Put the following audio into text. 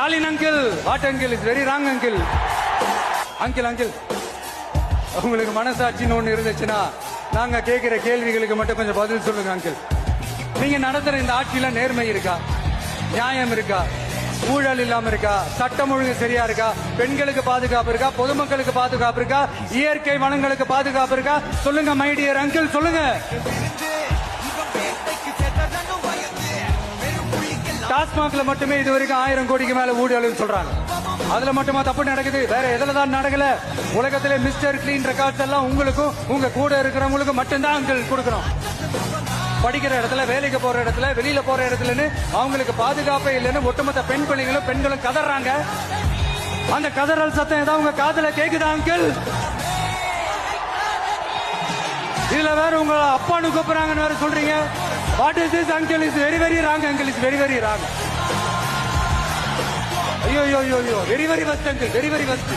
Stalin uncle, what uncle, is very wrong uncle. Uncle uncle, உங்களுக்கு மனசாட்சின்னு ஒண்ணு இருந்துச்சுன்னா நாங்க கேட்கிற கேள்விகளுக்கு மட்டும் கொஞ்சம் பதில் சொல்லுங்க அங்கிள். நீங்க நடத்துற இந்த ஆட்சியில நேர்மை இருக்கா, நியாயம் இருக்கா, ஊழல் இல்லாம இருக்கா, சட்டம் ஒழுங்கு சரியா இருக்கா, பெண்களுக்கு பாதுகாப்பு இருக்கா, பொதுமக்களுக்கு பாதுகாப்பு இருக்கா, இயற்கை வளங்களுக்கு பாதுகாப்பு இருக்கா? சொல்லுங்க மை டியர் அங்கிள், சொல்லுங்க. டாஸ்மாக்ல மட்டுமே இது வரைக்கும் 1000 கோடிக்கு மேல ஊழல் சொல்றாங்க. அதுல மட்டுமா தப்பு நடக்குது? வேற எதுல தான் நடக்கல? உலகத்திலே மிஸ்டர் கிளீன் ரெக்கார்ட்ஸ் எல்லாம் உங்களுக்கும் உங்க கூட இருக்கிறவங்களுக்கும் மட்டும்தான் அங்கிள் கொடுக்கறோம். படிக்கிற இடத்துல, வேலைக்கு போற இடத்துல, வெளியில போற இடத்துலன்னு அவங்களுக்கு பாதுகாப்பே இல்லைன்னு ஒட்டுமொத்த பெண் பிள்ளைங்களும் பெண்களும் கதறாங்க. அந்த கதறல் சத்தம் ஏதாவது உங்க காதுல கேக்குதா அங்கிள்? இதுல வேற உங்க அப்பான்னு கூப்பிடுறாங்கன்னு வேற சொல்றீங்க. What is this uncle? Is very very wrong uncle, is very very wrong. ஐயோ ஐயோ ஐயோ, very very வஸ்ட் uncle, very very வஸ்ட்.